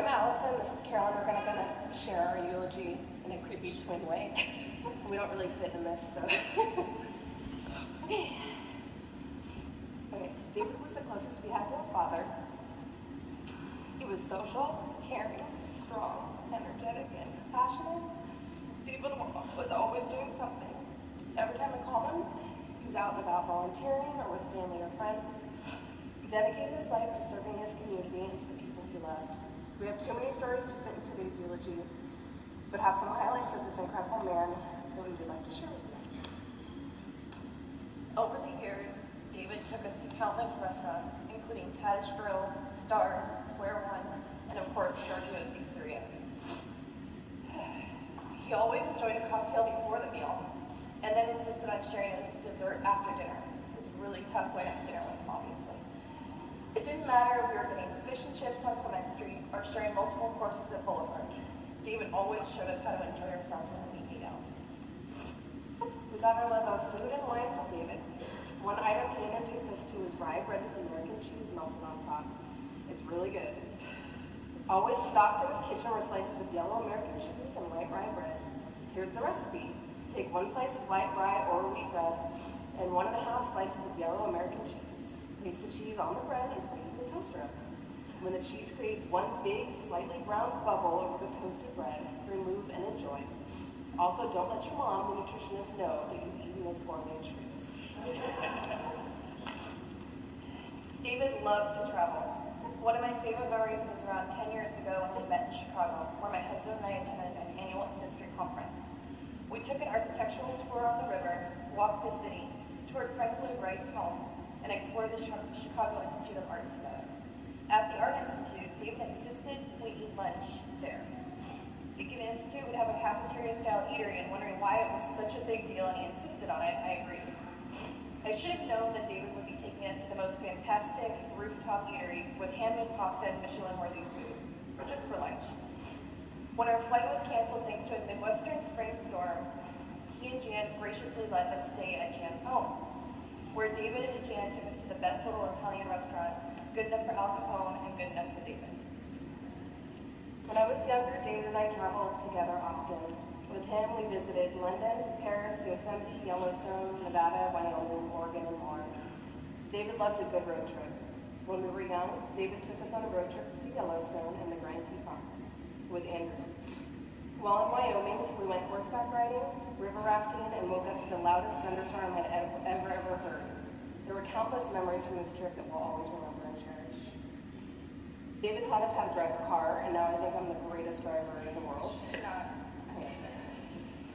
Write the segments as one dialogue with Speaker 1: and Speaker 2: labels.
Speaker 1: I'm Allison, this is Carolyn. We're gonna share our eulogy in a creepy twin way. We don't really fit in this, so. Okay. David was the closest we had to a father. He was social, caring, strong, energetic, and compassionate. David was always doing something. Every time I called him, he was out and about volunteering or with family or friends. He dedicated his life to serving his community and to the people he loved. We have too many stories to fit in today's eulogy, but have some highlights of this incredible man that we would like to share with you. Over the years, David took us to countless restaurants, including Kaddish Grill, Stars, Square One, and of course, Giorgio's Pizzeria. He always enjoyed a cocktail before the meal, and then insisted on sharing a dessert after dinner. It was really tough going out to dinner with him, obviously. It didn't matter if we were getting fish and chips on Clement Street or sharing multiple courses at Boulevard. David always showed us how to enjoy ourselves when we ate out. We got our love of food and wine from David. One item he introduced us to was rye bread with American cheese melted on top. It's really good. Always stocked in his kitchen were slices of yellow American cheese and white rye bread. Here's the recipe. Take 1 slice of white rye or wheat bread and 1.5 slices of yellow American cheese. Place the cheese on the bread and place in the toaster oven. When the cheese creates one big, slightly brown bubble over the toasted bread, remove and enjoy. Also, don't let your mom, the nutritionist, know that you've eaten this gourmet treat. David loved to travel. One of my favorite memories was around 10 years ago when we met in Chicago, where my husband and I attended an annual industry conference. We took an architectural tour on the river, walked the city, toured Frank Lloyd Wright's home, and explored the Chicago Institute of Art together. At the Art Institute, David insisted we eat lunch there. Thinking the Institute would have a cafeteria-style eatery and wondering why it was such a big deal and he insisted on it, I agreed. I should have known that David would be taking us to the most fantastic rooftop eatery with handmade pasta and Michelin-worthy food, just for lunch. When our flight was canceled thanks to a Midwestern spring storm, he and Jan graciously let us stay at Jan's home, where David and Jan took us to the best little Italian restaurant, good enough for Al Capone and good enough for David. When I was younger, David and I traveled together often. With him, we visited London, Paris, Yosemite, Yellowstone, Nevada, Wyoming, Oregon, and more. David loved a good road trip. When we were young, David took us on a road trip to see Yellowstone and the Grand Tetons with Andrew. While in Wyoming, we went horseback riding, river rafting, and woke up to the loudest thunderstorm I'd ever heard. There were countless memories from this trip that we'll always remember and cherish. David taught us how to drive a car, and now I think I'm the greatest driver in the world.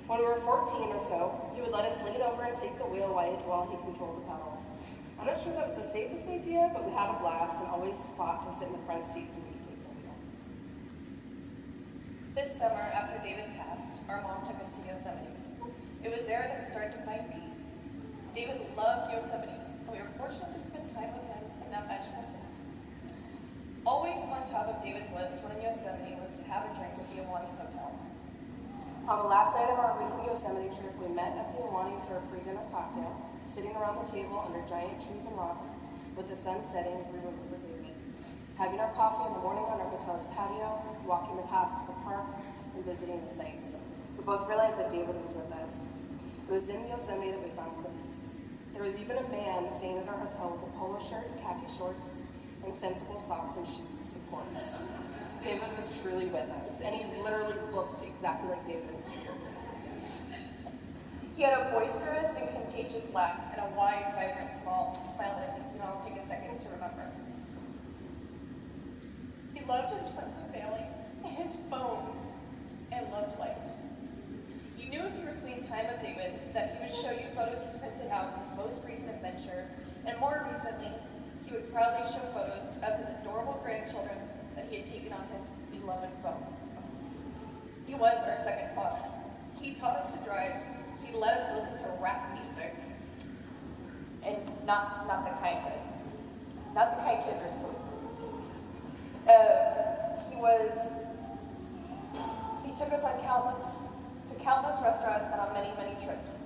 Speaker 1: When we were 14 or so, he would let us lean over and take the wheel while he controlled the pedals. I'm not sure that was the safest idea, but we had a blast and always fought to sit in the front seat so we could take the wheel. This summer, after David passed, our mom took us to Yosemite. It was there that we started to find peace. David loved Yosemite, and we were fortunate to spend time with him in that magical place. Always on top of David's list when in Yosemite was to have a drink at the Ahwahnee Hotel. On the last night of our recent Yosemite trip, we met at the Ahwahnee for a pre-dinner cocktail, sitting around the table under giant trees and rocks, with the sun setting, we remember David. Having our coffee in the morning on our hotel's patio, walking the paths of the park, and visiting the sights. We both realized that David was with us. It was in Yosemite that we found some peace. There was even a man staying at our hotel with a polo shirt, khaki shorts, and sensible socks and shoes, of course. David was truly with us, and he literally looked exactly like David was here. He had a boisterous and contagious laugh and a wide, vibrant smile that I'll take a second to remember. He loved his friends and family, his phones, and loved life. You knew if you were spending time with David that he would show you photos he printed out of his most recent adventure, and more recently, he would proudly show photos of his adorable grandchildren that he had taken on his beloved phone. He was our second father. He taught us to drive. He let us listen to rap music. And not the kind kids are supposed to listen to. He took us on countless restaurants and on many, many trips.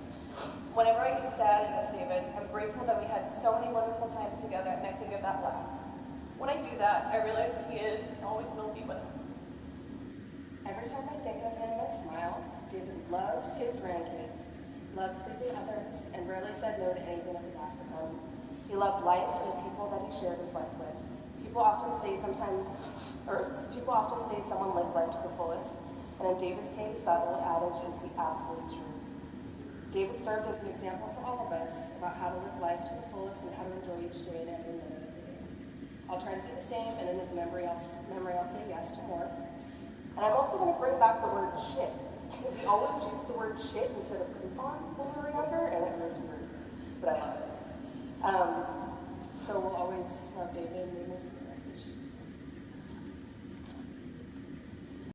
Speaker 1: Whenever I get sad and miss David, I'm grateful that we had so many wonderful times together, and I think of that laugh. When I do that, I realize he is and always will be with us.
Speaker 2: loved his grandkids, loved pleasing others, and rarely said no to anything that was asked of him. He loved life and the people that he shared his life with. People often say someone lives life to the fullest, and in David's case, that old adage is the absolute truth. David served as an example for all of us about how to live life to the fullest and how to enjoy each day and every minute of the day. I'll try to do the same, and in his memory, I'll say yes to more. And I'm also going to bring back the word shit, because he always used the word shit instead of coupon when we were younger, and it was weird, but I love it. So we'll always love David and we miss him.